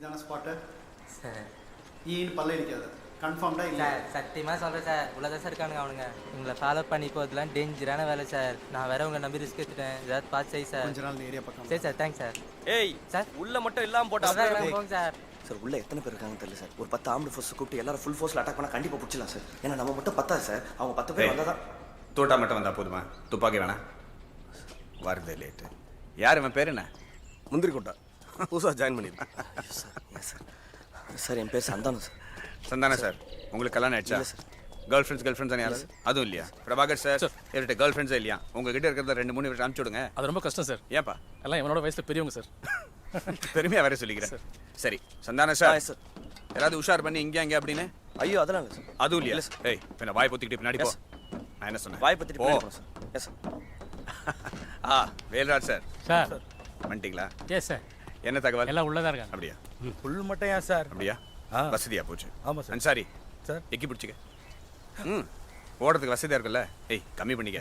இதான spot sir ஈன்னு பல்ல அடிக்காது கன்ஃபார்ம்டா இல்லை சார் சத்தியமாக சொல்கிறேன் சார் உள்ளதான் சார் இருக்கானுங்க அவனுங்க உங்களை ஃபாலோ பண்ணி போதெல்லாம் டேஞ்சரான வேலை சார் நான் வேற உங்களை நம்பி ரிஸ்க் எடுத்துட்டேன் ஏதாவது பார்த்து செய் சார் கொஞ்ச நாள் இந்த ஏரியா பக்கம் சரி சார் தேங்க்ஸ் சார் ஏய் சார் உள்ள மட்டும் இல்லாம போட்டா போங்க சார் சார் உள்ள எத்தனை பேர் இருக்காங்கன்னு தெரியல சார். ஒரு 10 ஆம்பளை ஃபோர்ஸ் கூப்பிட்டு எல்லாரும் ஃபுல் ஃபோர்ஸ்ல அட்டாக் பண்ணா கண்டிப்பா பிடிச்சலாம் சார். ஏன்னா நம்ம மட்டும் பத்தாது சார். அவங்க 10 பேர் வந்தாதான். தோட்டா மட்டும் வந்தா போதுமா? துப்பாக்கி வேணாம். வருது லேட்டு. யார் இவன் பேர் என்ன? முந்திரி கொட்டா புதுசா ஜாயின் பண்ணிருக்கேன். சார் ஏன் சார்? சார் என் பேர் சந்தானம் சார். சந்தானம் சார், உங்களுக்கு கல்யாணம் ஆயிடுச்சா? கேர்ள் ஃப்ரெண்ட்ஸ் யாரும் அதுவும் இல்லையா? பிரபாகர் சார் இவர்கிட்ட கேர்ள் ஃப்ரெண்ட்ஸே இல்லையா? உங்ககிட்ட இருக்கிறத 2-3 இவர்கிட்ட அனுப்பிச்சு விடுங்க. அது ரொம்ப கஷ்டம் சார். ஏன்பா? எல்லாம் இவனோட வயசுல பெரியவங்க சார். பெருமையா வேற சொல்லிக்கிறேன். சரி சந்தானம் சார், யாராவது உஷார் பண்ணி இங்கே அங்கே அப்படின்னு? ஐயோ அதெல்லாம் இல்லை சார். அதுவும் இல்லையா? ஏய் பின்ன வாய் பொத்திக்கிட்டு பின்னாடி போ. நான் என்ன சொன்னேன்? வாய் பத்திட்டு போறோம் sir. Yes sir. Velraj sir sir வந்துட்டீங்களா? Yes sir. என்ன தகவல்? எல்லாம் உள்ளதா இருக்காங்க. அப்படியா? புல் மட்டையா சார்? அப்படியா? வசதியா போச்சு. ஆமா சார். அன்சாரி சார் எக்கி பிடிச்சிக்க. ஓடுறதுக்கு வசதியா இருக்குல்ல? ஏய் கம்மி பண்ணிக்க.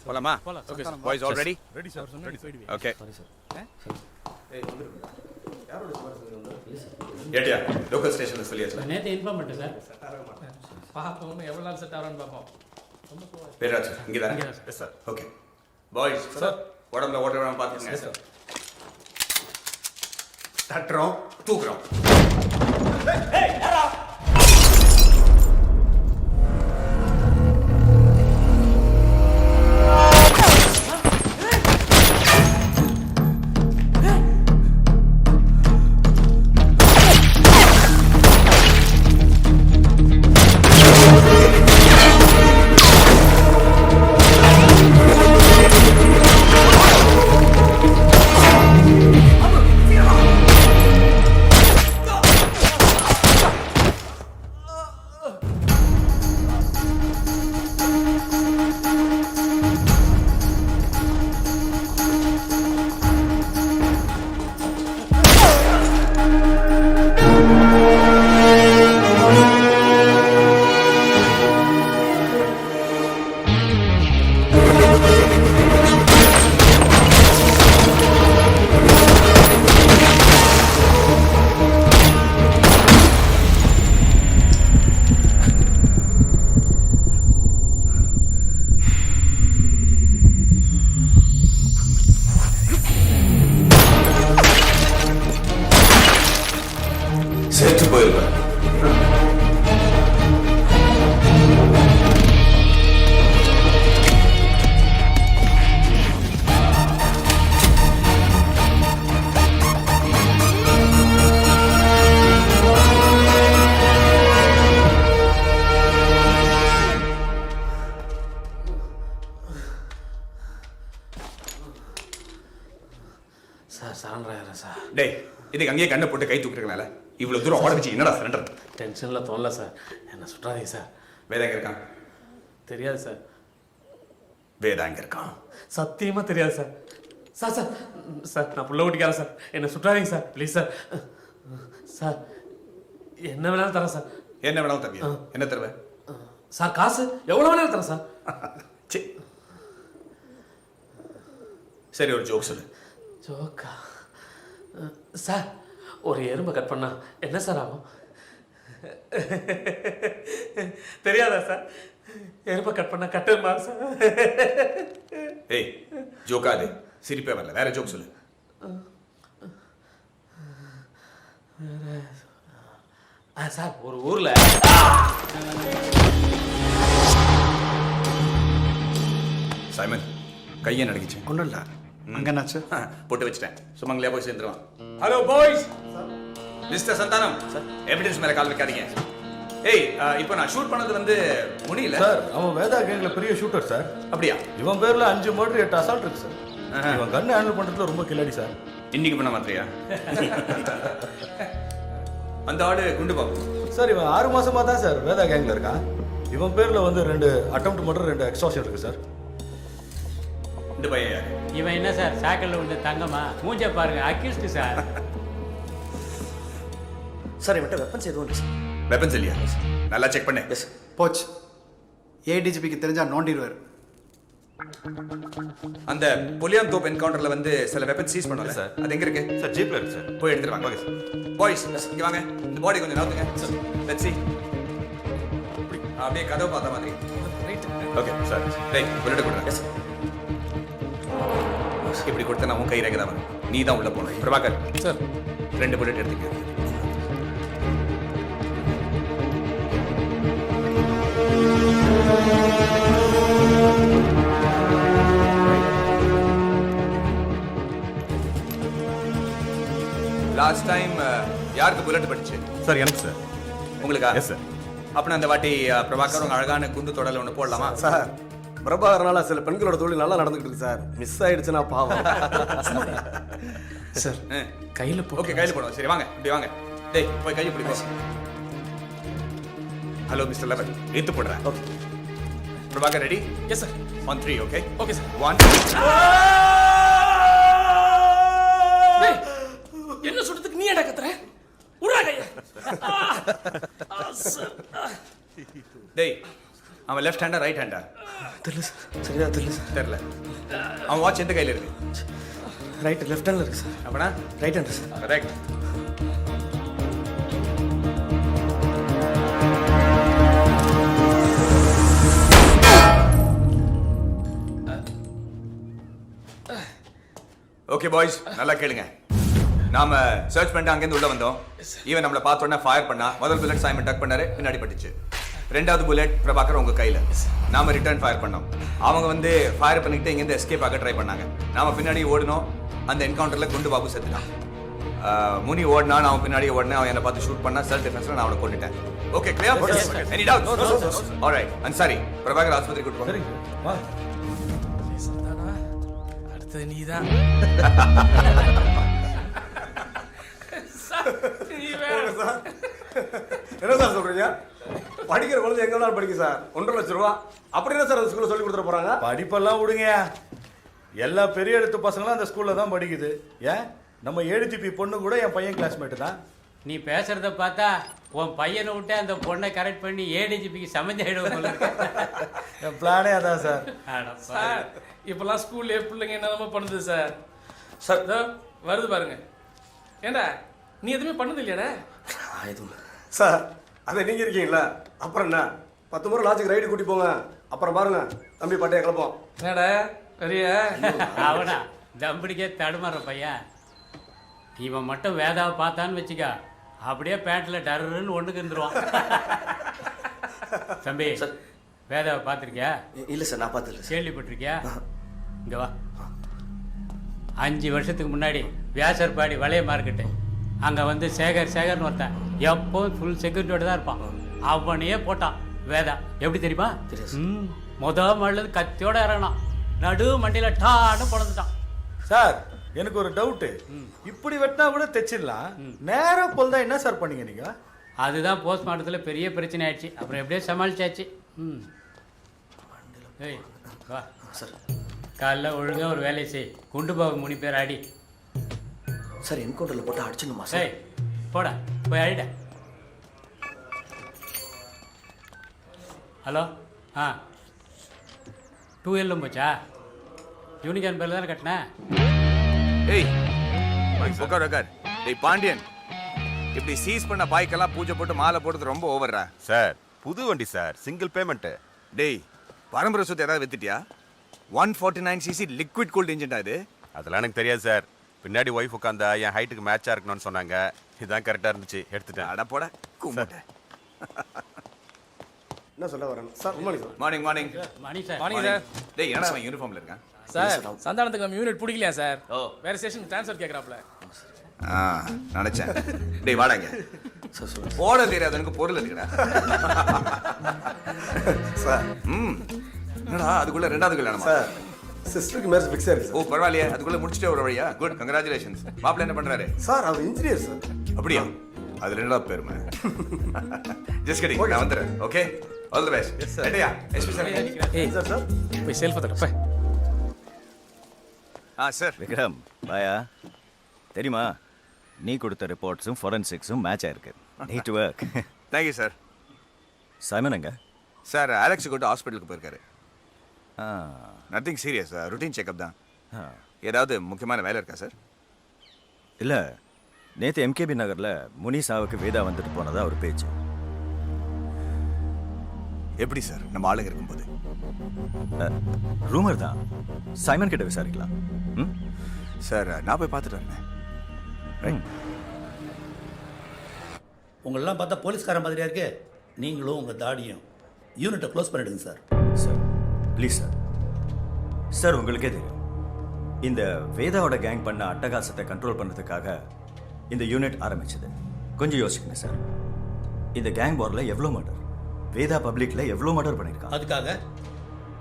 போலாமா? போலாம். Okay boys all ready? Ready sir. Ready sir. Okay sorry sir. ஏட்டியா லோக்கல் ஸ்டேஷன்ல சொல்லியாச்சு. நேற்று இன்ஃபார்ம் பண்ணிட்டேன் சார். பார்ப்போம் எவ்வளோ நாள் செட் ஆகிறான்னு பார்ப்போம். பேராச்சு இங்கே தானே? Yes sir. Okay boys sir, உடம்புல ஓட்ட விடாம பார்த்துக்கங்க சார். தட்டுறோம் தூக்குறோம். செத்து போயிருப்பேன். சார் சரண்டர் ஆகிறேன் சார். டேய் இதுக்கு அங்கேயே கண்ணை போட்டு கை தூக்குறதுனால இவ்வளவு தூரம் ஓட வச்சு என்னடா சரண்டர்? டென்ஷனில் தோணல சார். என்ன சுற்றாதீங்க சார். வேதா எங்க இருக்கான்? தெரியாது சார். வேதா எங்க இருக்கான்? சத்தியமாக தெரியாது சார். சார் சார் சார் நான் புள்ள ஓட்டிக்காரன் சார். என்னை சுற்றாதீங்க சார் ப்ளீஸ் சார். சார் என்ன வேணாலும் தரேன் சார். என்ன வேணாலும் தருவியா? என்ன தருவ? சார் காசு எவ்வளோ வேணாலும் தரேன் சார். சரி ஒரு ஜோக் சொல்லு. ஜோக்கா? சார் ஒரு எறும்பை கட் பண்ணா என்ன சார் ஆகும்? தெரியாதா சார்? எறும்பை கட் பண்ணா கட்டுமா சார்? ஏய் ஜோக்காது, சிரிப்பே வரல. வேற ஜோக் சொல்லு. சார் ஒரு ஊர்ல சைமன் கையை நடுக்கிச்சு. ஒன்றும் இல்லை. அங்கே என்னாச்சு? போட்டு வச்சிட்டேன். சுமங்கலியா போய் சேர்ந்துருவான். Hello boys. Mister Santhanam evidence மேல கால் வைக்காதீங்க. ஏய் இப்போ நான் ஷூட் பண்ணது வந்து முனியில சார் அவன் வேதா கேங்ல பெரிய ஷூட்டர் சார். அப்படியா? இவன் பேர்ல 5 மர்டர் 8 அசால்ட் இருக்கு சார். இவன் கன் ஹேண்டில் பண்றதுல ரொம்ப கில்லாடி சார். இன்னைக்கு பண்ண மாத்திரையா? அந்த ஆடு குண்டு பாபு சார் இவன் 6 மாசமா தான் சார் வேதா கேங்ல இருக்கான். இவன் பேர்ல வந்து 2 அட்டெம்ப்ட் மர்டர் 2 எக்ஸ்டார்ஷன் இருக்கு சார். இந்த பையன் யாரு? இவன் என்ன சார் சாக்கல்ல வந்து தங்கமா மூஞ்ச பாருங்க அக்யூஸ்ட் சார். சார் இவன்ட்ட வெப்பன்ஸ் எதுவும் இல்லை சார். வெப்பன்ஸ் இல்லையா? நல்லா செக் பண்ணு. எஸ் போச்சு. ஏடிஜிபிக்கு தெரிஞ்சா நோண்டிடுவார். அந்த புலியாந்தோப் என்கவுண்டர்ல வந்து சில வெப்பன் சீஸ் பண்ணல சார். அது எங்க இருக்கு சார் ஜீப்ல இருக்கு சார். போய் எடுத்துட்டு வாங்க. Okay sir. பாய்ஸ் இங்க வாங்க. இந்த பாடி கொஞ்சம் நவுத்துங்க. Let's see. அப்படியே கதவு பார்த்த மாதிரி. Okay sir. டேய் புல்லட் கொடுங்க. எஸ் இப்படி கொடுத்தா நான் உன் கை ரேகை தான் வரும். நீ தான் உள்ள போகணும். பிரபாகர் சார் 2 புல்லட் எடுத்துக்க. லாஸ்ட் டைம் யாருக்கு புல்லட் படிச்சு? சார் எனக்கு சார். உங்களுக்கா? Yes sir. அப்படின்னா அந்த வாட்டி பிரபாகர் உங்க அழகான குண்டு தொடல ஒன்று போடலாமா? சார் பிரபாகரனால சில பெண்களோட தொழில் நல்லா நடந்துகிட்டு இருக்கு சார். மிஸ் ஆயிடுச்சுன்னா பாவம். சார் கையில் ஓகே கையில் போடுவோம். சரி வாங்க இப்படி வாங்க. டேய் போய் கையை பிடிப்போம். ஹலோ மிஸ்டர் லெவல் எடுத்து போடுறேன். Okay Prabhakar ready? Yes sir. on 3 okay? Okay sir. 1 என்ன சுடுறதுக்கு நீ என்ன கத்துற? உடா கையா. டேய் அவன் லெஃப்ட் ஹேண்டா ரைட் ஹேண்டா? தெரியல சார். சரியா தெரியல சார். தெரியல. அவன் வாட்ச் எந்த கையில் இருக்கு? ரைட் லெஃப்ட் ஹேண்ட்ல இருக்கு சார். அப்பனா right hand sir. Correct. Okay boys நல்லா கேளுங்க. நாம சர்ச் பண்ணிட்டு அங்கேருந்து உள்ள வந்தோம். ஈவன் நம்மளை பார்த்த உடனே ஃபயர் பண்ணா முதல் புல்லட் சைமன் டக் பண்ணாரு, பின்னாடி பட்டுச்சு. ரெண்டாவது புல்லட் பிரபாகர் உங்க கையில. நாம ரிட்டர்ன் ஃபயர் பண்ணோம். அவங்க வந்து ஃபயர் பண்ணிட்டு இங்கேருந்து எஸ்கேப் ஆக ட்ரை பண்ணாங்க. நாம பின்னாடி ஓடினோம். அந்த என்கவுண்டர்ல குண்டு பாபு செத்துட்டான். முனி ஓடினா நான் பின்னாடி ஓடினேன். அவன் என்னை பார்த்து ஷூட் பண்ணா செல்ஃப் டிஃபென்ஸ்ல நான் அவனை கொண்டுட்டேன். Okay clear? Any doubts? Alright. Ansari Prabhakar ஆஸ்பத்திரி கூட்டு போங்க. சரிங்க வா. அடுத்தது நீதான். என்ன சார் சொல்றீங்க? படிக்கிற குழந்தை எங்க வேணாலும் படிக்க சார். 1.5 லட்சம் ரூபா அப்படி என்ன சார் அந்த ஸ்கூல்ல சொல்லி கொடுத்துட போறாங்க? படிப்பெல்லாம் விடுங்க. எல்லா பெரிய எழுத்து பசங்களும் அந்த ஸ்கூல்ல தான் படிக்குது. ஏன் நம்ம ஏடிஜிபி பொண்ணு கூட என் பையன் கிளாஸ்மேட்டு தான். நீ பேசுறத பார்த்தா உன் பையனை விட்டு அந்த பொண்ணை கரெக்ட் பண்ணி ஏடிஜிபிக்கு சம்மந்தாயிடும் போல இருக்கு. என் பிளானே அதான் சார். சார் இப்பெல்லாம் ஸ்கூல்ல பிள்ளைங்க என்னமா பண்ணுது சார்? சார் இதோ வருது பாருங்க. ஏண்டா நீ எதுவுமே பண்ணது இல்லையாடா? எதுவும் சார் அதை நீங்க இருக்கீங்களா? அப்புறம் என்ன 10 முறை லாஜிக் ரைடு கூட்டி போங்க. அப்புறம் பாருங்க தம்பி பட்டைய கிளப்போம். என்னடா பெரிய அவனா தம்படிக்கே தடுமாற பையன். இவன் மட்டும் வேதாவை பார்த்தான்னு வச்சுக்க, அப்படியே பேண்ட்ல டருன்னு ஒண்ணுக்கு இருந்துருவான். தம்பி சார். வேதாவை பார்த்துருக்கியா? இல்லை சார் நான் பார்த்ததில்ல சார். கேள்விப்பட்டிருக்கியா? இங்க வா. 5 வருஷத்துக்கு முன்னாடி வியாசர்பாடி வளைய மார்க்கெட்டு அங்கே வந்து சேகர்னு ஒருத்தன் எப்போவும் ஃபுல் செக்யூரிட்டியோட தான் இருப்பான். அவனையே போட்டான் வேதா. எப்படி தெரியுமா? மழை கத்தியோட இறங்கினான். நடு மண்டியில் டான்னு பொழந்துட்டான். சார் எனக்கு ஒரு டவுட்டு. இப்படி வெட்டினா கூட தைச்சிடலாம். நேரா பொழுதா என்ன சார் பண்ணீங்க நீங்க? அதுதான் போஸ்ட்மார்ட்டத்தில் பெரிய பிரச்சனை ஆயிடுச்சு. அப்புறம் எப்படியோ சமாளிச்சாச்சு. ஏய் வா சார். காலைல ஒழுங்காக ஒரு வேலையை செய். குண்டு பாபு 3 பேர் அடி. சார் என்கவுண்டரில் போட்டு அடிச்சிடணுமா சார்? ஏய் போடா போய் அடிட. ஹலோ 2L போச்சா? யூனிகான் பேரில் தானே கட்டினேன். ஏய் உட்கார் உட்கார். டேய் பாண்டியன் இப்படி சீஸ் பண்ண பாய்க்கெல்லாம் பூஜை போட்டு மாலை போடுறது ரொம்ப ஓவர்ரா. சார் புது வண்டி சார். Single payment. டேய் பரம்பரை சொத்து ஏதாவது வித்துட்டியா? 149cc லிக்விட் கூல்ட் இன்ஜின்டா இது? அதெல்லாம் எனக்கு தெரியாது சார். பின்னாடி ஒய்ஃப் உட்காந்தா என் ஹைட்டுக்கு மேட்சா இருக்கணும்னு சொன்னாங்க. இதுதான் கரெக்டா இருந்துச்சு, எடுத்துட்டேன். அட போட கும்பிட்ட. என்ன சொல்ல வரேன் sir? Good morning sir. Morning morning Mani sir. Morning sir. டேய் என்னடா அவன் யூனிஃபார்ம்ல இருக்கான்? சார் சந்தானத்துக்கு நம்ம யூனிட் பிடிக்கலையா சார்? வேற ஸ்டேஷன் ட்ரான்ஸ்ஃபர் கேட்குறாப்ல. நினைச்சேன். டேய் வாடாங்க. சார் சொல்லுங்கள் போட தெரியாதவனுக்கு பொருள் இருக்குடா. சார் என்னடா அதுக்குள்ள 2வது கல்யாணமா? சார் சிஸ்டருக்கு மேரேஜ் ஃபிக்ஸ் ஆயிருக்கு ஓ சார். பரவாயில்லையே, அதுக்குள்ள முடிச்சிட்டே ஒரு வழியா? Good, congratulations. மாப்பிள்ள என்ன பண்றாரு? சார் அவர் இன்ஜினியர் சார். அப்படியா? அது 2வது பெருமை. Just kidding. நான் வந்துறேன். Okay all the best. Yes sir. ரெடியா? SP sir. ஏய் சார் சார் போய் செல்ஃப் தர போய். சார். விக்ரம் பாயா, தெரியுமா நீ கொடுத்த ரிப்போர்ட்ஸும் ஃபொரன்சிக்ஸும் மேட்ச் ஆயிருக்கு. Neat work. Thank you sir. Simon எங்க? சார் அலெக்ஸ் கூட்டு ஹாஸ்பிட்டலுக்கு போயிருக்காரு. Ah nothing serious, routine checkup தான். ஆ. ஏதாவது முக்கியமான வேலை இருக்கா சார்? இல்லை, நேற்று எம்கேபி நகரில் முனி சாவுக்கு வேதா வந்துட்டு போனதா ஒரு பேச்சு. எப்படி சார் நம்ம ஆளுங்க இருக்கும்போது? ரூமர் தான், சைமன் கிட்ட விசாரிக்கலாம். ம் சார் நான் போய் பார்த்துட்டு வரேன். ரைட். உங்களெல்லாம் பார்த்தா போலீஸ்காரன் மாதிரியா இருக்கு. நீங்களும் உங்கள் தாடியும் யூனிட்டை க்ளோஸ் பண்ணிடுங்க sir. Sir please sir. Sir உங்களுக்கே தெரியும், இந்த வேதாவோட கேங் பண்ண அட்டகாசத்தை கண்ட்ரோல் பண்ணுறதுக்காக இந்த யூனிட் ஆரம்பிச்சது. கொஞ்சம் யோசிக்கணும் சார். இந்த கேங் வாரில் எவ்வளோ மர்டர், வேதா பப்ளிக்கில் எவ்வளோ மர்டர் பண்ணியிருக்காங்க. அதுக்காக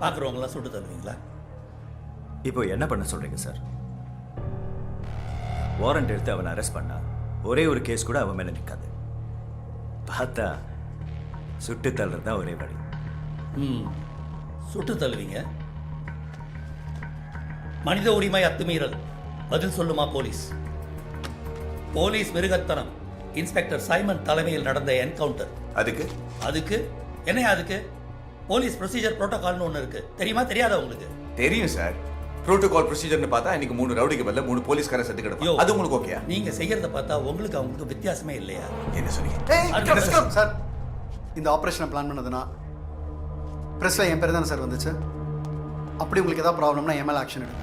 பார்க்குறவங்களாம் சுட்டு தருவீங்களா? இப்போ என்ன பண்ண சொல்கிறீங்க சார்? வாரண்ட் எடுத்து அவனை அரெஸ்ட் பண்ணா ஒரே ஒரு கேஸ் கூட அவன் மேலே நிற்காது. பார்த்தா சுட்டு தள்ளுறது தான் ஒரே வழி. சுட்டு தள்ளுவீங்க? மனித உரிமை அத்துமீறல் பதில் சொல்லுமா போலீஸ்? போலீஸ் மிருகத்தனம் இன்ஸ்பெக்டர் சைமன் தலைமையில் நடந்த என்கவுண்டர். அதுக்கு என்ன? அதுக்கு போலீஸ் ப்ரொசீஜர் புரோட்டோகால்னு ஒன்று இருக்கு. தெரியுமா தெரியாதா உங்களுக்கு? தெரியும் சார். புரோட்டோகால் ப்ரொசீஜர்னு பார்த்தா இன்னைக்கு 3 ரவுடிக்கு பதிலா 3 போலீஸ்காரர் செத்து கிடப்பாங்க. அது உங்களுக்கு ஓகேயா? நீங்க செய்யறத பார்த்தா உங்களுக்கு அவங்களுக்கு வித்தியாசமே இல்லையா? என்ன சொன்னீங்க சார்? இந்த ஆப்ரேஷனை பிளான் பண்ணதுன்னா ப்ரெஸ்ஸில் என் பேர் தானே சார் வந்துச்சு. அப்படி உங்களுக்கு ஏதாவது ப்ராப்ளம்னா என் மேலே ஆக்ஷன் எடுங்க.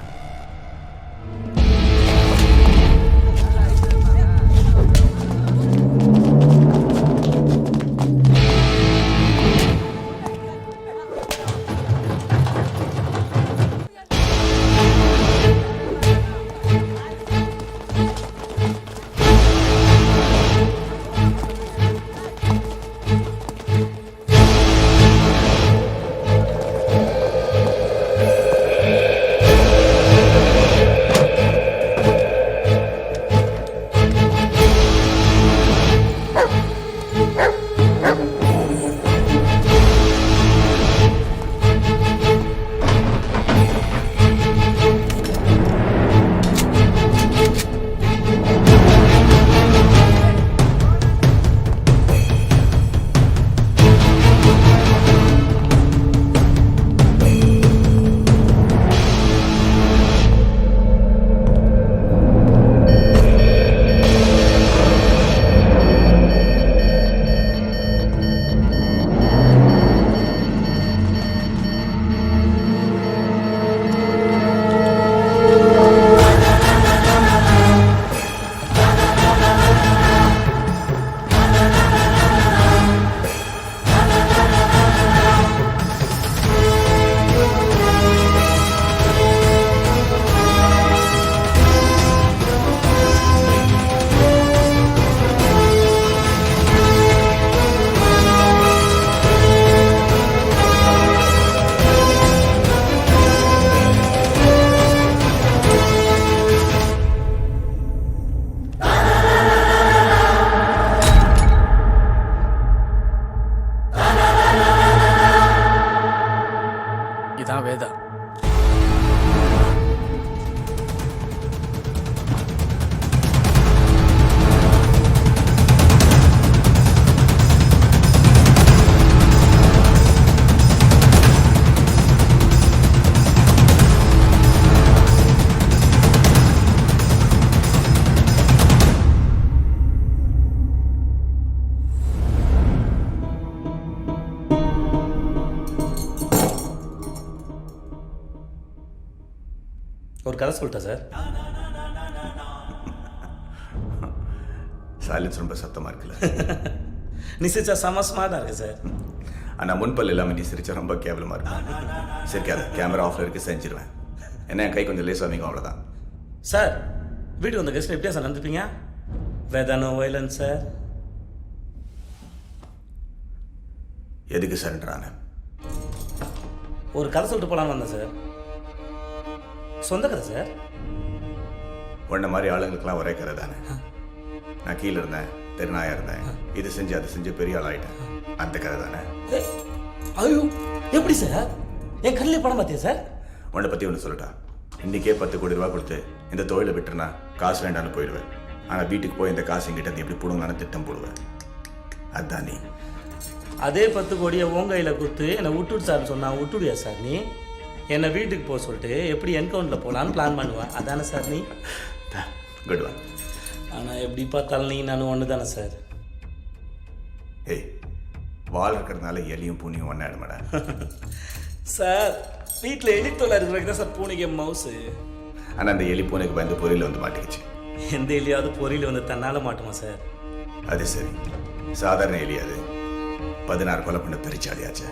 இதான் வேதா. ஒரு கதை சொல்லிட்டா சார்? சைலன்ஸ் ரொம்ப சத்தமா இருக்குல்ல? நீ சிரிச்சா செம ஸ்மார்ட்டாக இருக்கு சார். ஆனால் முன்பல் இல்லாமல் நீ சிரிச்சா ரொம்ப கேவலமாக இருக்கும். சிரிக்காத, கேமரா ஆஃப்ல இருக்கு, செஞ்சிருவேன். என்ன என் கை கொஞ்சம் லேஸ் ஆகிங்க, அவ்வளோதான். சார் வீட்டுக்கு வந்த கெஸ்ட் எப்படியா சார் நடந்துப்பீங்க? வேதானோ வைலன்ஸ் சார்? எதுக்கு சரண்டரான? ஒரு கதை சொல்லிட்டு போகலான்னு வந்தேன் சார். சொந்த கதை சார். உன்ன மாதிரி ஆளுங்களுக்கெல்லாம் ஒரே கதை தானே. நான் கீழே இருந்தேன், தெருநாயா இருந்தேன், இது செஞ்சு அது செஞ்சு பெரிய ஆள் ஆகிட்டேன். அந்த கதை தானே. ஐயோ எப்படி சார் என் கண்ணிலே படம் பார்த்தியா சார்? உன்னை பற்றி ஒன்று சொல்லட்டா? இன்றைக்கே 10 கோடி ரூபா கொடுத்து இந்த தொழிலை விட்டுருனா காசு வேண்டான்னு போயிடுவேன். ஆனால் வீட்டுக்கு போய் இந்த காசு எங்கிட்ட எப்படி போடுங்கன்னு திட்டம் போடுவேன். அதுதான் நீ. அதே 10 கோடியை உன் கையில் கொடுத்து என்னை விட்டுடு சார்னு சொன்னா விட்டுடுயா சார்? நீ என்னை வீட்டுக்கு போக சொல்லிட்டு எப்படி என்கவுண்டரில் போகலான்னு பிளான் பண்ணுவேன். அதானே சார் நீ? Good one. ஆனால் எப்படி பார்த்தாலும் நீ நானும் ஒன்று தானே சார்? ஏய், வால் இருக்கிறதுனால எலியும் பூனியும் ஒன்றாயிடுமாடா. சார் வீட்டில் எலி தொல்லை இருக்கிறதுக்கு தான் சார் பூனைக்கு மவுஸு. ஆனால் அந்த எலி பூனைக்கு பயந்து பொரியல வந்து மாட்டிக்கிச்சு. எந்த எலியாவது பொறியில் வந்து தன்னால் மாட்டுமா சார்? அது சரி, சாதாரண எலி அது 16 கொலை பண்ண பெரிச்சாலியாச்சு.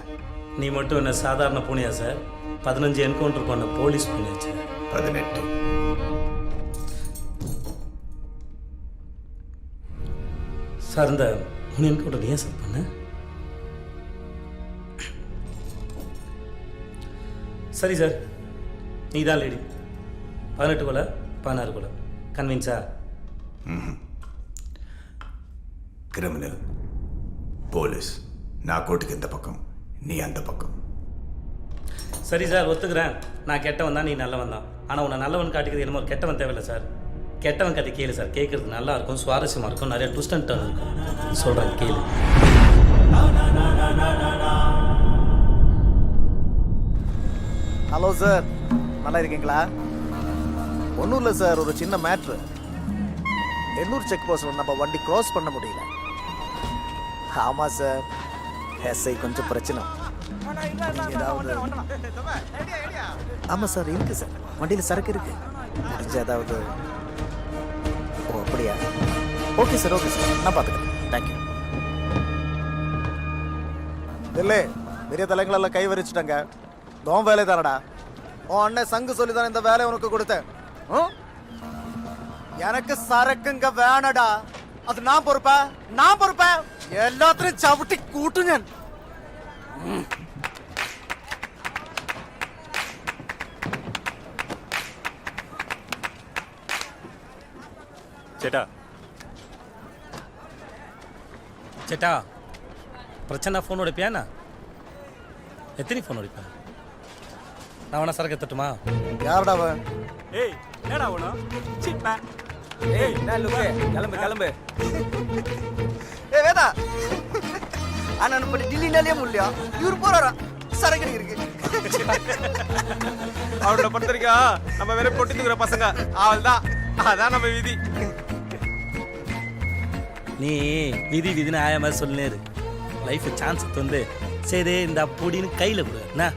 நீ மட்டும் என்ன சாதாரண பூனையா சார்? 15 என்கவுண்டர் பண்ண போலீஸ் பூனையாச்சு. 18. சார் இந்த 3 என்கவுண்டர் ஏன் சார் பண்ண? சரி சார், நீ தான் லேடி. 18 கொலை 16 கொலை. கன்வின்ஸா? கிரிமினல், போலீஸ், நான் கோர்ட்டுக்கு இந்த பக்கம், நீ அந்த பக்கம். சரி சார், ஒத்துக்கிறேன். நான் கெட்டவன் தான், நீ நல்லவன் தான். ஆனால் உன்னை நல்லவன் காட்டிக்கிறது என்னமோ கெட்டவன் தேவையில்லை சார். கெட்டவன் கதை கேளு சார். கேட்குறது நல்லா இருக்கும், சுவாரஸ்யமாக இருக்கும், நிறைய ட்விஸ்ட் அண்ட் டர்ன் இருக்கும். சொல்கிறேன் கேளு. ஹலோ சார், நல்லா இருக்கீங்களா? ஒன்றும் இல்லை சார், ஒரு சின்ன மேட்ரு. எண்ணூர் செக் போஸ்ட்டில் நம்ம வண்டி க்ராஸ் பண்ண முடியல. ஆமாம் சார், எஸ்ஐ கொஞ்சம் பிரச்சனை. ஏதாவது? ஆமாம் சார், இருக்கு சார், வண்டியில் சரக்கு இருக்கு. முடிஞ்ச ஏதாவது? ஓ அப்படியா? ஓகே சார், ஓகே சார், நான் பார்த்துக்கிறேன். தேங்க்யூ. இல்லை, பெரிய தலைங்களெல்லாம் கை வரிச்சிட்டாங்க. உன் வேலை தானடா. உன் அண்ணன் சங்கு சொல்லி தானே இந்த வேலையை உனக்கு கொடுத்தேன். எனக்கு சரக்குங்க வேணடா. அது நான் பொறுப்பேன். எல்லாத்திலையும் ചവിട്ടി കൂട്ടും ഞാൻ. சேட்டா பிரச்சனை ஃபோன் உடைப்பியாண்ணா? எத்தனை ஃபோன் உடைப்பேன்? நான் வேணா சரக்கு எத்தட்டுமா? யாரடா அவன்? ஏய் என்னடா வேணும்? சிப்பா. ஏய் நான் லுக்கு கிளம்பு. ஏ வேதா, அண்ணன் படி டில்லினாலே முடியா. இவர் போறாரா சரக்கு இருக்கு. அவரோட படுத்திருக்கா நம்ம வேற பொட்டித்துக்கிற பசங்க. அவள் தான், அதான் நம்ம விதி. நீ விதின்னு ஆய மாதிரி சொல்லினேரு. லைஃப் சான்ஸ் வந்து சரி இந்த அப்படின்னு கையில் கொடு. என்ன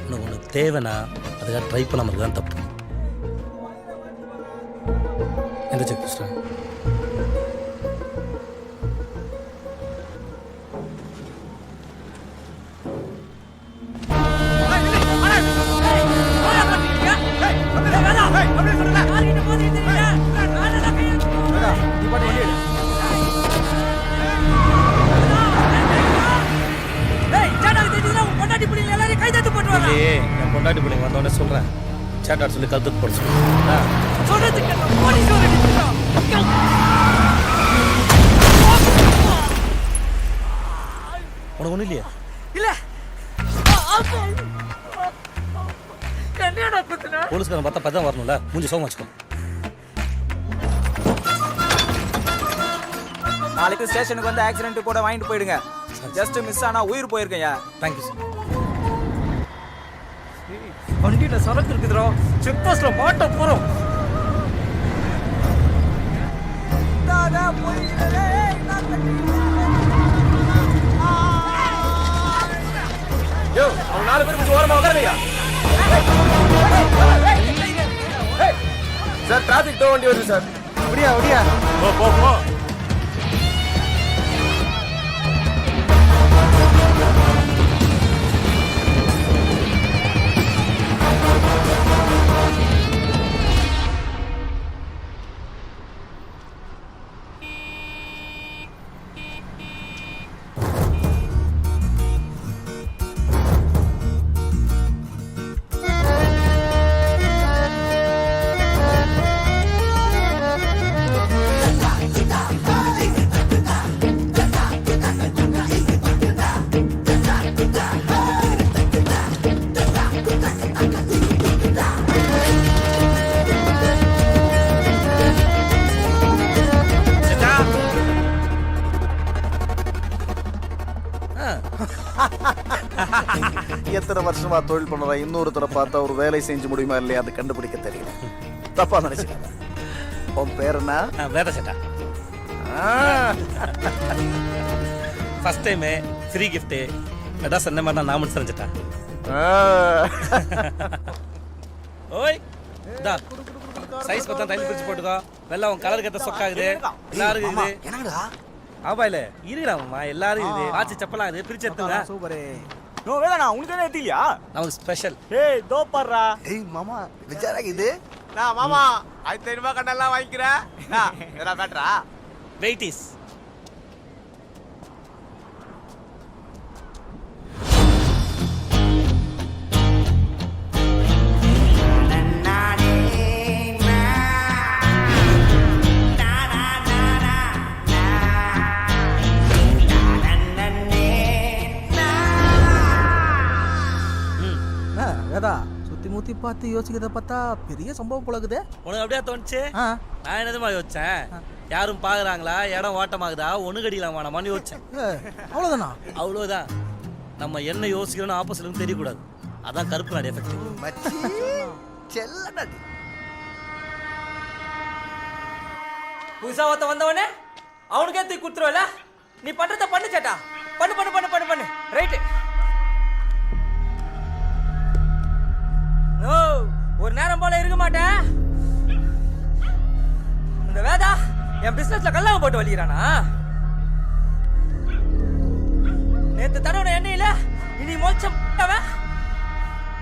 உனக்கு ஒன்று தேவைன்னா அதுக்காக ட்ரை பண்ணாமல் தான் தப்பு. எந்த செக் போஸ்டா? என் பொண்டாட்டி பிள்ளைங்க வந்தோடனே சொல்கிறேன், சேட்டாட் சொல்லி கழுத்துக்கு போட சொல்லுங்க. உனக்கு ஒன்றும் இல்லையா? போலீஸ்காரன் பார்த்தா பதான் வரணும்ல, மூஞ்சி சோகம் வச்சுக்கோ. நாளைக்கு ஸ்டேஷனுக்கு வந்து ஆக்சிடென்ட் கூட வாங்கிட்டு போயிடுங்க. ஜஸ்ட் மிஸ் ஆனா உயிர் போயிருக்கேன். Thank you sir. வண்டியில சரக்கு இருக்குதுடா. செக் போஸ்ட்ல மாட்ட போறோம். யோ, அவங்க 4 பேர் கொஞ்சம் ஓரமா உட்காருங்க. சார் டிராஃபிக் டோ வண்டி வருது சார். அப்படியா? போ. எத்தனை வருஷமா தொழில் பண்ணுற இன்னொருத்தரை பார்த்தா ஒரு வேலை செஞ்சு முடியுமா இல்லையா அது கண்டுபிடிக்க தெரியல. தப்பா நினைச்சுக்காத. உன் பேர் என்ன? வேத சேட்டா. ஃபர்ஸ்ட் டைம் ஃப்ரீ கிஃப்ட் அதான் சொன்ன மாதிரி நான் முடிச்சு செஞ்சுட்டேன். ஓய் டா சைஸ் பார்த்தா டைல் பிரிச்சு போட்டுக்கோ. வெள்ளம் உன் கலருக்கு ஏற்ற சொக்காகுது எல்லாரும் இருக்குது. என்னடா ஆபா இல்ல இருடாமா எல்லாரும் இது வாட்சி செப்பலாம் இது பிரிச்சு எடுத்துங்க. சூப்பரே. நோ வேணா உங்களுக்கு என்ன ஏத்தியா? நமக்கு ஸ்பெஷல். ஏய் தோ பர்றா. ஏய் மாமா விஜாரா இது. நான் மாமா 500 ரூபாய் கண்டெல்லாம் வாங்கிக்கிறேன். எதா பேட்டரா? வெயிட் இஸ் வேதா சுத்தி முத்தி பார்த்து யோசிக்கிறத பார்த்தா பெரிய சம்பவம் போலக்குதே. உனக்கு அப்படியே தோணுச்சு. நான் என்னதுமா யோசிச்சேன், யாரும் பாக்குறாங்களா இடம் ஓட்டமாகுதா ஒண்ணு கடிக்கலாம் வேணாமான்னு யோசிச்சேன். அவ்வளவுதானா? அவ்வளவுதான். நம்ம என்ன யோசிக்கிறோம்னு ஆப்போசிட்னு தெரியக்கூடாது. அதான் கருப்பு நாடு எஃபெக்ட். செல்லடா புதுசா ஒருத்த வந்தவனே அவனுக்கே தூக்கி குத்துருவல. நீ பண்றத பண்ணு சேட்டா. பண்ணு பண்ணு பண்ணு பண்ணு பண்ணு. ரைட். நோ ஒரு நேரம் போல இருக்க மாட்டேன். இந்த வேதா என் பிசினஸ்ல கல்லாம போட்டு வலிக்கிறானா? நேத்து தடவை எண்ணெயில இனி மோச்சம்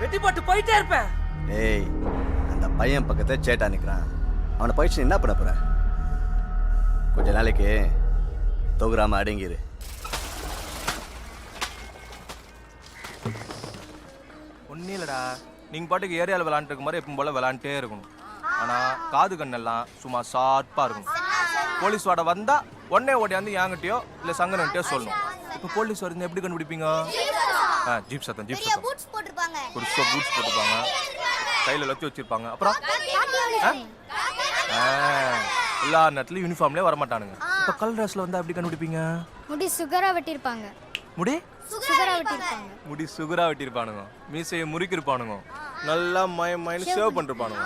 வெட்டி போட்டு போயிட்டே இருப்பேன். ஏய் அந்த பையன் பக்கத்துல சேட்டா நிக்கிறான். அவனை போயிடுச்சு என்ன பண்ண போற? கொஞ்ச நாளைக்கு தொகுராம அடங்கிரு. ஒன்றும் இல்லைடா, நீங்கள் பாட்டுக்கு ஏரியாவில் விளாண்டுட்டு இருக்க மாதிரி எப்பவும் போல் விளாண்டுட்டே இருக்கணும். ஆனால் காது கண்ணெல்லாம் சும்மா ஷார்ப்பாக இருக்கணும். போலீஸ் வாட வந்தால் உடனே ஓடியாந்து என்கிட்டயோ இல்லை சங்கரன்கிட்டயோ சொல்லணும். இப்போ போலீஸ் வருது எப்படி கண்டுபிடிப்பீங்க? ஜீப் சத்தம் புதுசாக பூட்ஸ் போட்டுப்பாங்க, கையில் லத்தி வச்சிருப்பாங்க. அப்புறம் எல்லா நேரத்துலையும் யூனிஃபார்ம்லேயே வரமாட்டானுங்க. இப்போ கலர் ட்ரெஸ்ஸில் வந்தால் எப்படி கண்டுபிடிப்பீங்க? முடி சுகரா வெட்டிருப்பாங்க. முடி சுகரா வெட்டிருப்பாங்க. முடி சுகரா வெட்டிருப்பானுங்க, மீசையை முறுக்கிருப்பானுங்க, நல்லா மைண்ட் சேவ் பண்ணிருப்பானுங்க.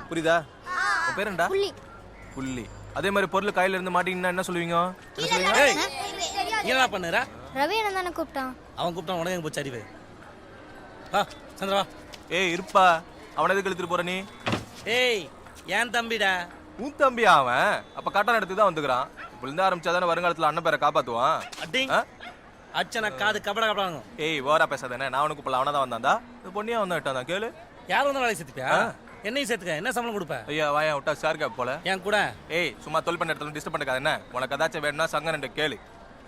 புரியுதா? உன் பேர் என்னடா? புள்ளி. புள்ளி. அதே மாதிரி பொருள் கையில இருந்து மாட்டீங்கன்னா என்ன சொல்லுவீங்க? என்ன பண்ணுற? ரவி என்ன தானே கூப்பிட்டான். அவன் கூப்பிட்டான் உனக்கு எங்க போச்சு அறிவு? வா சந்திரா. ஏய் இருப்பா, அவனை எதுக்கு இழுத்துட்டு போற நீ? ஏய் ஏன் தம்பிடா? உன் தம்பியா அவன்? அப்ப கட்டான இடத்துக்கு தான் வந்துக்கிறான். இப்ப இருந்து ஆரம்பிச்சாதானே வருங்காலத்துல அண்ணன் பேரை காப்பாத்துவான். அடி அச்சனா காது கபட கபடாங்க. ஏய் ஓரா பேசாதானே, நான் உனக்கு இப்ப அவனா தான் வந்தான்டா. இந்த பொண்ணியா வந்தா விட்டான் கேளு. யார் வந்தாலும் வேலை சேர்த்துப்பியா? என்னையும் சேர்த்துக்க. என்ன சம்பளம் கொடுப்ப? ஐயா வாயா விட்டா சார்க்கா போல. என் கூட ஏய் சும்மா தொல் பண்ண இடத்துல டிஸ்டர்ப் பண்ணாத. என்ன உனக்கு ஏதாச்சும் வேணும்னா சங்கரன்ட்ட கேளு.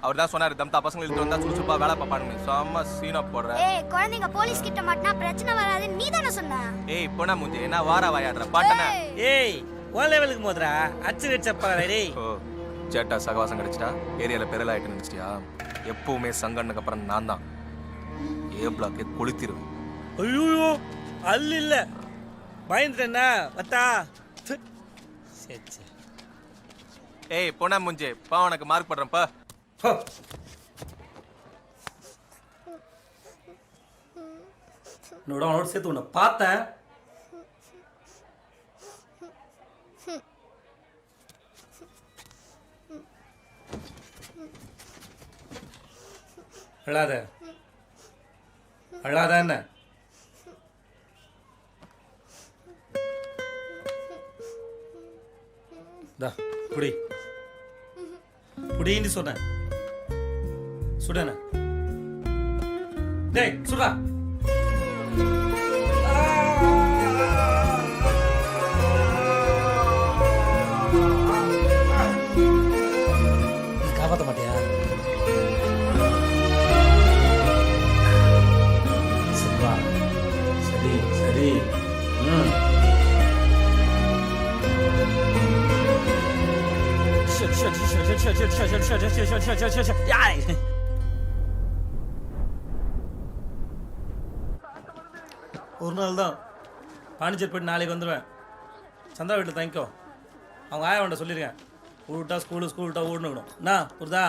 அவர் தான் சொன்னாரு தம்தா பசங்க இழுத்து வந்தா சுறுசுறுப்பா வேலை பார்ப்பானுங்க. செம்ம சீனா போடுற. ஏய் குழந்தைங்க போலீஸ் கிட்ட மாட்டினா பிரச்சனை வராது நீ தானே சொன்ன. ஏய் போனா மூஞ்சி என்ன வாரா வாயாடுற பாட்டன. ஏய் ஒன் லெவலுக்கு மோதுறா அச்சு வெச்சப்பா டேய். ஓ சேட்டா சகவாசம் கிடைச்சிட்டா ஏரியால பெரல ஆயிட்டு நினைச்சிட்டியா? எப்பவுமே சங்கனுக்கு அப்புறம் நான் தான் ஏ பிளாக்கே கொளுத்திடுவேன். ஐயோ அல்ல இல்ல பயந்துட்டேன்னா வத்தா. சரி சரி. ஏய் போனா மூஞ்சி பா, உனக்கு மார்க் பண்றேன்ப்பா. அவனோட சேர்த்து உன்னை பார்த்தேன். அழாத அழாத என்ன புடி புடின்னு சொன்னேன். சுடன டேய் சுடா. காப்பாற்ற மாட்டியா? சரிப்பா சரி சரி. ஒரு நாள் தான் பாண்டிச்சேரி போயிட்டு நாளைக்கு வந்துடுவேன். சந்திரா வீட்டில் தங்கிக்கோ. அவங்க ஆயா வேண்ட சொல்லியிருக்கேன். விட்டா ஸ்கூல் விட்டா ஓடணும். என்ன புரிதா?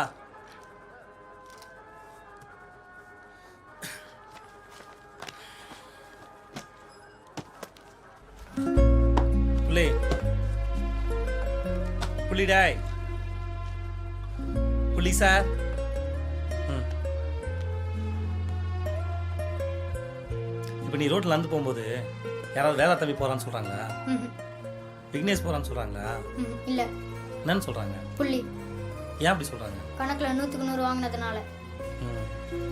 புள்ளிடாய் புள்ளி சார். இப்போ நீ ரோட்டில் நடந்து போகும்போது யாராவது வேதா தம்பி போகிறான்னு சொல்கிறாங்களா, விக்னேஷ் போகிறான்னு சொல்கிறாங்களா? இல்ல. என்னன்னு சொல்கிறாங்க? புள்ளி. ஏன் அப்படி சொல்கிறாங்க? கணக்குல 100க்கு 100 வாங்கினதுனால.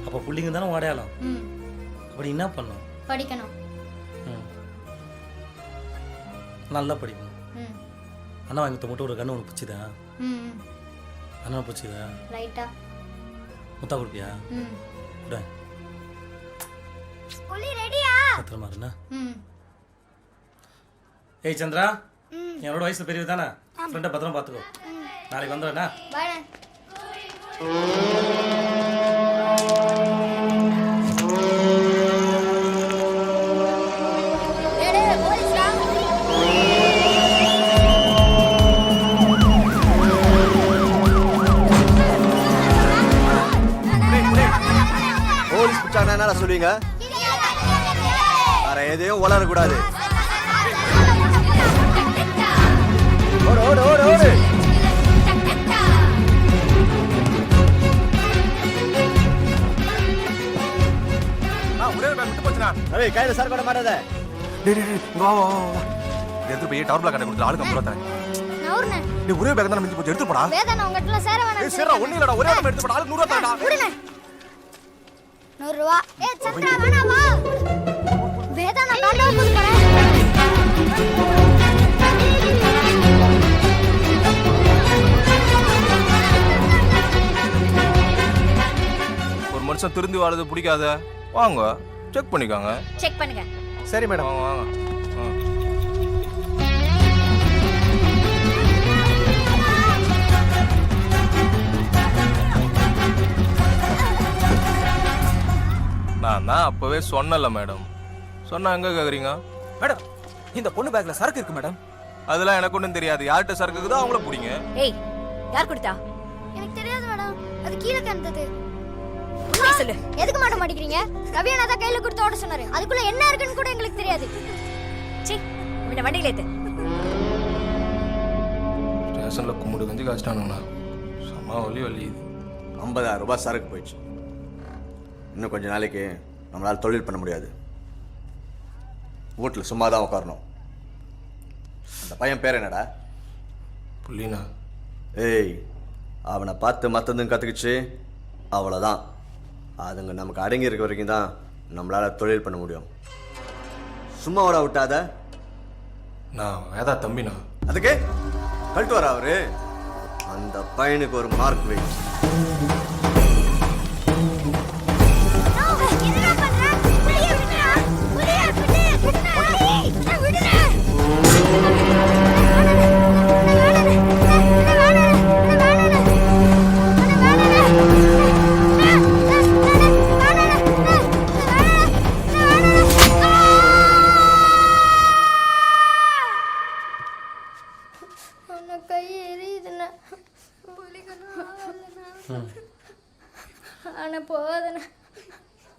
அப்போ புள்ளிங்க தானே அடையாளம். அப்படி என்ன பண்ணும்? படிக்கணும். நல்லா படிக்கணும். அண்ணா வாங்கி மட்டும் ஒரு கண்ணு உனக்கு பிடிச்சதா? அண்ணா பிடிச்சதா? ரைட்டா. முத்தா கொடுப்பியா? கூட புள்ளி ரெடியா? பத்திரமா இருந்தா. ஏய் சந்திரா, என்னோட வயசுல பெரியது தானே, ஃப்ரெண்டை பத்திரமா பார்த்துக்கோ. நாளைக்கு வந்துடுறேண்ணா. பாய். போலீஸ் பிடிச்சாங்கன்னா என்ன சொல்லுவீங்க? வேற எதையும் வளரக்கூடாது. ஓடு ஓடு ஓடு ஓடு. ஒரே பேக் விட்டு போச்சுனா ரவி கையில சார் கூட மாட்டாத. வா வா வா, எடுத்து போய் டவர் பிளாக் கொடுத்து ஆளுக்கு 50 ரூபா தரேன். நவுர்னே. டேய் ஒரே பேக் தான் மிஞ்சி போச்சு, எடுத்து போடா. வேதா நான் உங்கட்டல சேர வேணாம். ஏய் சேரா ஒண்ணு இல்லடா, ஒரே பேக் எடுத்து போடா, ஆளுக்கு 100 ரூபா தரடா. விடுனே. 100 ரூபா. ஏய் சந்திரா வேணா வா. வேதா நான் காட்ட வந்து போறேன். ஒரு மனுஷன் திருந்தி வாழறது பிடிக்காத, வாங்க செக் பண்ணிக்கோங்க. செக் பண்ணுங்க. சரி மேடம். வாங்க வாங்க. நான் தான் அப்பவே சொன்னல மேடம். சொன்னா எங்க கேக்குறீங்க மேடம்? இந்த பொண்ணு பேக்ல சரக்கு இருக்கு மேடம். அதெல்லாம் எனக்கு ஒன்றும் தெரியாது. யார்கிட்ட சரக்கு இருக்குதோ அவங்கள பிடிங்க. ஏய் யார் கொடுத்தா? எனக்கு தெரியாது மேடம், அது கீழே கிடந்தது. சொல்லு. எதுக்கு மாட்ட மாட்டேங்கிறீங்க? ரவி அண்ணா தான் கையில கொடுத்து ஓட சொன்னாரு. அதுக்குள்ள என்ன இருக்குன்னு கூட எங்களுக்கு தெரியாது. சீ, இந்த வண்டியில ஏத்து. ஸ்டேஷன்ல கும்பிடு கஞ்சி காய்ச்சிட்டானுங்கண்ணா. செம்ம வலி வலி. 50,000 ரூபாய் சரக்கு போயிடுச்சு. இன்னும் கொஞ்ச நாளைக்கு நம்மளால தொழில் பண்ண முடியாது. வீட்டில் சும்மா தான் உட்காரணும். அந்த பையன் பேர் என்னடா? புள்ளினா. ஏய், அவனை பார்த்து மற்றதும் கற்றுக்குச்சு, அவ்வளோதான். அதுங்க நமக்கு அடங்கி இருக்க வரைக்கும் தான் நம்மளால் தொழில் பண்ண முடியும். சும்மா ஓட விட்டாத. நான் வேதா தம்பிண்ணா. அதுக்கு கழட்டு வர அவரு. அந்த பையனுக்கு ஒரு மார்க் வை.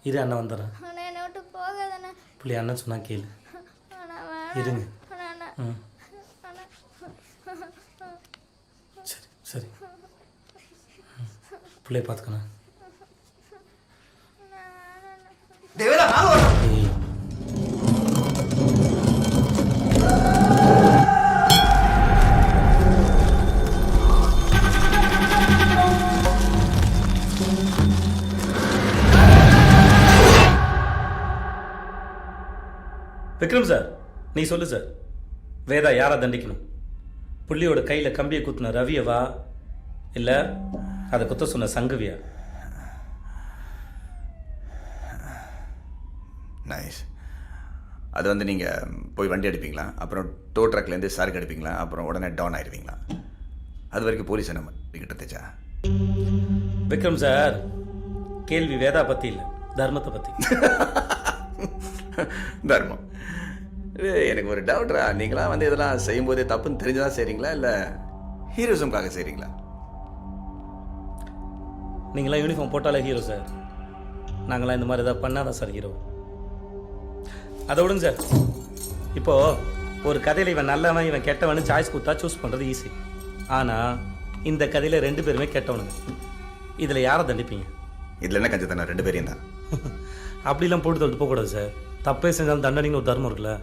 இரு அண்ணன் வந்துடுறேன். என்ன விட்டு போகாதண்ணா. புள்ளி அண்ணன் சொன்னா கேளு. இருங்க. சரி சரி, பிள்ளைய பார்த்துக்கண்ணா. விக்ரம் சார், நீ சொல்லு சார். வேதா யாரை தண்டிக்கணும்? புள்ளியோட கையில் கம்பியை குத்துன ரவியவா, இல்லை அதை குத்த சொன்ன சங்கவியா? நைஸ். அது வந்து நீங்கள் போய் வண்டி அடிப்பீங்களா, அப்புறம் டோ ட்ரக்லேருந்து சரக்கு அடிப்பீங்களா, அப்புறம் உடனே டவுன் ஆயிடுவீங்களா? அது வரைக்கும் போலீஸ் என்ன கிட்ட தேச்சா? விக்ரம் சார், கேள்வி வேதா பற்றி இல்லை, தர்மத்தை பற்றி. தர்மம். எனக்கு ஒரு டவுட்ரா, நீங்களாம் வந்து இதெல்லாம் செய்யும்போதே தப்புன்னு தெரிஞ்சுதான் செய்கிறீங்களா, இல்லை ஹீரோசம்காக செய்கிறீங்களா? நீங்களாம் யூனிஃபார்ம் போட்டாலே ஹீரோ சார். நாங்களாம் இந்த மாதிரி ஏதாவது பண்ணாதான் சார் ஹீரோ. அதை விடுங்க சார். இப்போது ஒரு கதையில் இவன் நல்லவன் இவன் கெட்டவன் சாய்ஸ் கொடுத்தா சூஸ் பண்ணுறது ஈஸி. ஆனால் இந்த கதையில் 2 பேருமே கெட்டவனுங்க. இதில் யாரை தண்டிப்பீங்க? இதுல என்ன கஞ்சத்தனா? 2 பேரையும் தான். அப்படிலாம் போட்டு தள்ளிட்டு போகக்கூடாது சார். தப்பே செஞ்சாலும் தண்டனைன்னு ஒரு தர்மம் இருக்குல்ல.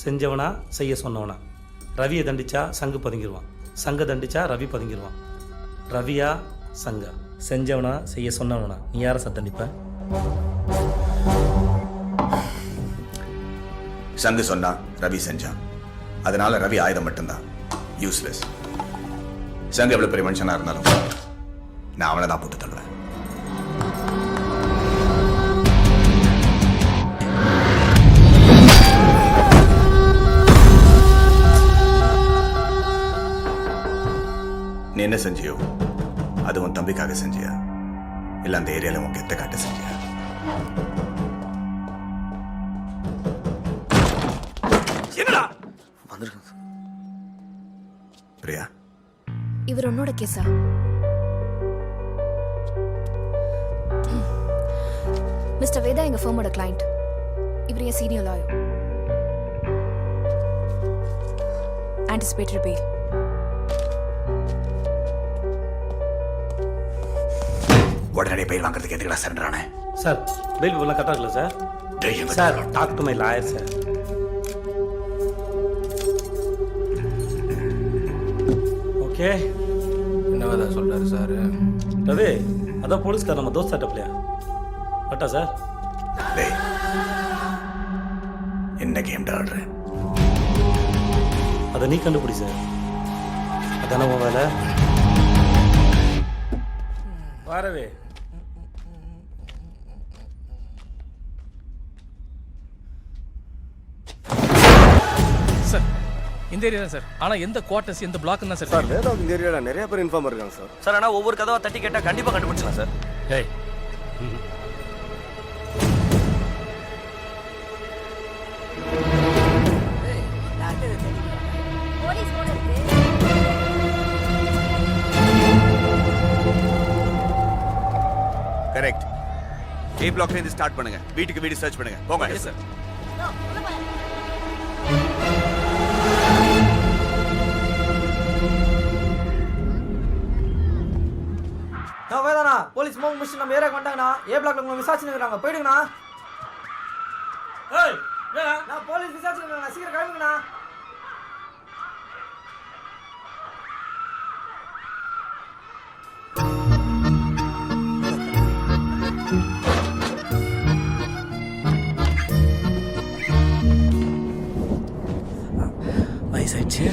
செஞ்சவனா செய்ய சொன்னவனா. ரவியை தண்டிச்சா சங்கு பதுங்கிடுவான், சங்க தண்டிச்சா ரவி பதுங்கிடுவான். ரவியா சங்கா? செஞ்சவனா செய்ய சொன்னவனா? நீ யாரை சார் தண்டிப்ப? சங்கு சொன்னா, ரவி செஞ்சான். அதனால ரவி ஆயுதம் மட்டும்தான், யூஸ்லெஸ். சங்கு எவ்வளவு பெரிய மனுஷனா இருந்தாலும் நான் அவனை தான் போட்டு தள்ளுவேன். நீ என்ன செஞ்சியோ அது உன் தம்பிக்காக செஞ்சியா, இல்ல அந்த ஏரியால உன் கெத்த காட்ட செஞ்சியா? என்னடா பிரியா, இவர் உன்னோட கேஸா? மிஸ்டர் வேதா எங்க ஃபர்மோட கிளையண்ட். இவர் என் சீனியர் லாயர். Anticipatory bail. உடனே பெயில் வாங்குறதுக்கு எதுக்குடா சரண்டர் ஆனே? சார் பெயில் பேப்பர்லாம் கரெக்டாக இருக்குல்ல sir? Sir talk to my lawyer sir. Okay, என்ன வேலை சொல்றாரு சார்? ரவி அதான் போலீஸ்கார் நம்ம தோஸ்த் ஆட்டப்லையா பட்டா சார்? டேய், என்ன கேம் ஆடுற? அதை நீ கண்டுபிடி சார். அதான உன் வேலை. வாரவே சார், இந்த ஏரியா தான் சார். ஆனா எந்த குவார்ட்டர்ஸ் எந்த பிளாக் தான் சார்? சார் வேதா இந்த ஏரியால நிறைய பேர் இன்ஃபார்ம் இருக்காங்க சார். சார் ஆனால் ஒவ்வொரு கதவை தட்டி கேட்டால் கண்டிப்பாக கண்டுபிடிச்சலாம் சார். ஏய் கரெக்ட். ஏ பிளாக்ல இருந்து ஸ்டார்ட் பண்ணுங்க. வீட்டுக்கு வீடு சர்ச் பண்ணுங்க. போங்க. Yes sir. வேதாண்ணா போலீஸ் மோக மிஷின் நம்ம ஏரியாக்கு வந்துட்டாங்கண்ணா. ஏ பிளாக்ல உங்களை விசாரிச்சு நிற்கிறாங்க. போயிடுங்கண்ணா. நான் போலீஸ் விசாரிச்சு நிற்கிறேன். சீக்கிரம் கிளம்புங்கண்ணா. வயசாயிடுச்சு.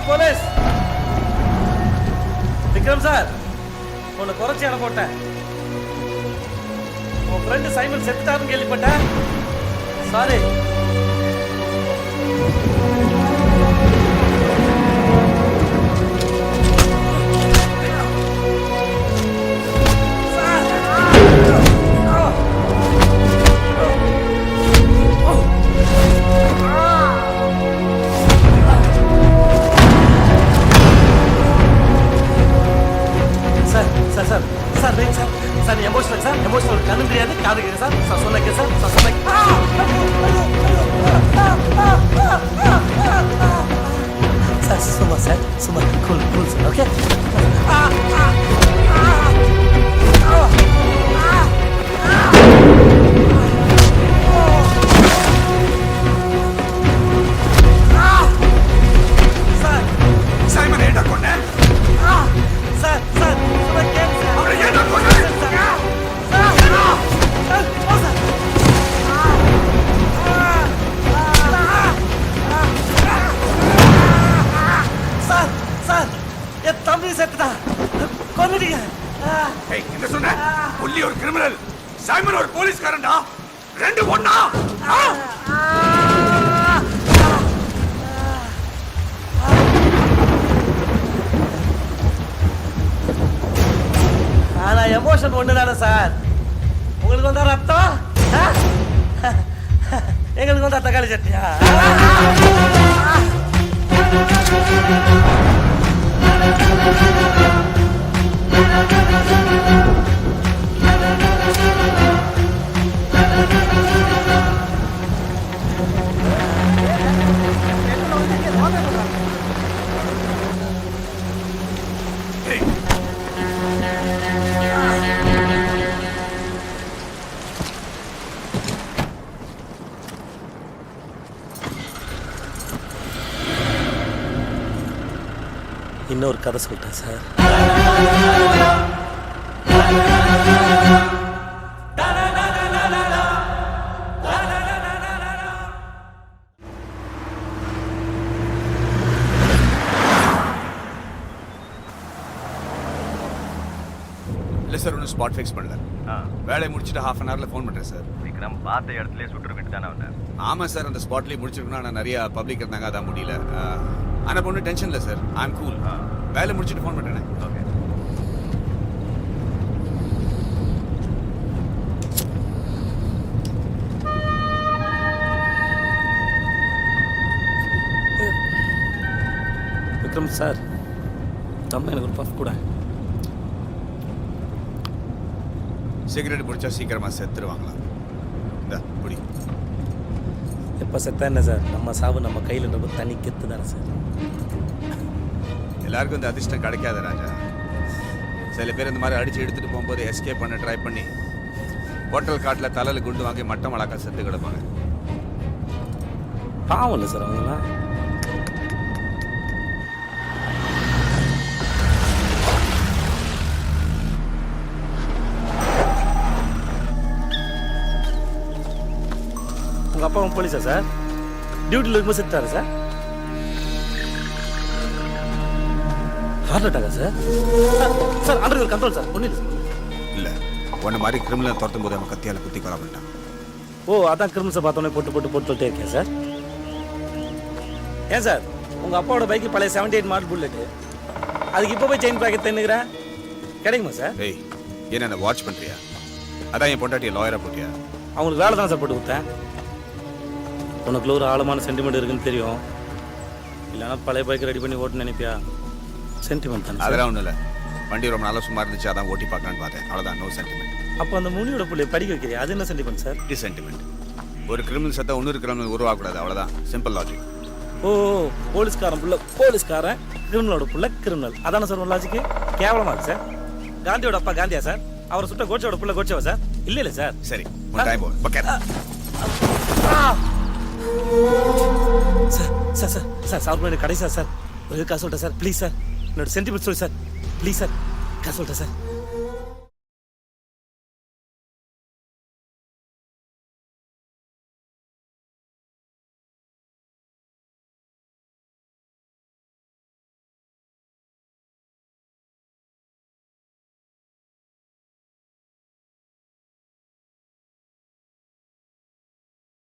போலீஸ் விக்ரம் சார், உன்னை குறைச்சி அனுப்ப போட்டேன். உன் ஃப்ரெண்டு சைமன் செத்துட்டாருன்னு கேள்விப்பட்டேன். சாரி. விடுங்க ஏய் என்ன சொன்ன புள்ளி ஒரு கிரிமினல் சைமன் ஒரு போலீஸ்காரன்டா ரெண்டு ஒண்ணா ஆனா எமோஷன் ஒண்ணுதானே சார் உங்களுக்கு வந்தா ரத்தம் எங்களுக்கு வந்தா தக்காளி சட்னியா இன்னொரு கதை சொல்லிட்டேன் சார் இல்லை சார் ஒன்றும் ஸ்பாட் ஃபிக்ஸ் பண்ணல வேலையை முடிச்சுட்டு ஹாஃப் அன் ஹவரில் ஃபோன் பண்ணுறேன் சார் விக்ரம் பார்த்த இடத்துலயே சுட்டுருக்கிட்டு தானே வந்தேன் ஆமாம் சார் அந்த ஸ்பாட்லேயே முடிச்சிருக்கணும் ஆனால் நிறைய பப்ளிக் இருந்தாங்க அதான் முடியல ஆனால் ஒன்றும் டென்ஷன் இல்லை சார் ஐ எம் கூல் வேலை முடிச்சுட்டு ஃபோன் பண்ணுறேன் ஓகே விக்ரம் சார் தம்ம எனக்கு ஒரு பஃப் கூட சிகரெட் பிடிச்சா சீக்கிரமாக செத்துருவாங்களாம் இந்த குடி எப்போ செத்தா என்ன சார் நம்ம சாவு நம்ம கையில் ரொம்ப தனி கெத்து தானே சார் எல்லாருக்கும் இந்த அதிர்ஷ்டம் கிடைக்காத ராஜா சில பேர் இந்த மாதிரி அடிச்சு எடுத்துட்டு போகும்போது எஸ்கேப் பண்ண ட்ரை பண்ணி ஹோட்டல் காட்டில் தலையில் குண்டு வாங்கி மட்டம் வளர்க்க செத்து கிடப்பாங்க பாவம் இல்லை சார் அவங்களாம் உங்கள் அப்பாவும் போலீஸா சார் டியூட்டியில் இருக்கும்போது செத்துட்டாரு சார் ஹார்ட் அட்டாக்கா sir sir under control sir ஒன்றும் இல்லை சார் இல்லை ஒன்று மாதிரி கிரிமினல் துரத்தும் போது அவன் கத்தியால் குத்தி கொலை பண்ணிட்டான் ஓ அதான் கிரிமினல்ஸை பார்த்தோன்னே போட்டு சொல்லிட்டே இருக்கேன் சார் ஏன் சார் உங்கள் அப்பாவோட பைக்கு பழைய 78 மாடல் புல்லெட்டு அதுக்கு இப்போ போய் செயின் பாக்கெட் தென்னுக்கிறேன் கிடைக்குமா சார் ஏய் என்ன வாட்ச் பண்ணுறியா அதான் என் பொண்டாட்டியை லாயராக போட்டியா அவங்களுக்கு வேலை தான் சார் போட்டு கொடுத்தேன் உனக்குள்ள ஒரு ஆழமான சென்டிமெண்ட் இருக்குன்னு தெரியும் இல்லைன்னா பழைய பைக் ரெடி பண்ணி ஓட்டுன்னு நினைப்பியா சென்டிமெண்ட் தான் அதெல்லாம் ஒன்றும் இல்லை வண்டி ரொம்ப நல்லா சும்மா இருந்துச்சு அதான் ஓட்டி பார்க்கலான்னு பார்த்தேன் அவ்வளோதான் நோ சென்டிமெண்ட் அப்போ அந்த முனியோட பிள்ளைய படிக்க வைக்கிறியா அது என்ன சென்டிமெண்ட் சார் இது சென்டிமெண்ட் ஒரு கிரிமினல் சத்தம் இன்னொரு கிரிமினல் உருவாகக்கூடாது அவ்வளோதான் சிம்பிள் லாஜிக் ஓ போலீஸ்காரன் புள்ள போலீஸ்காரன் கிரிமினலோட புள்ள கிரிமினல் அதான சார் ஒரு லாஜிக்கு கேவலமா இருக்கு சார் காந்தியோட அப்பா காந்தியா சார் அவரை சுட்ட கோட்சோட புள்ள கோட்சவா சார் இல்லை இல்லை சார் சரி time sir sir sir sir sir பண்ணி கடைசி சார் ஒரு காசு சொல்லிட்டேன் சார் ப்ளீஸ் சார் என்னோட சென்டிமெண்ட் சொல்லி சார் ப்ளீஸ் சார் காசு சொல்லிட்டேன் சார்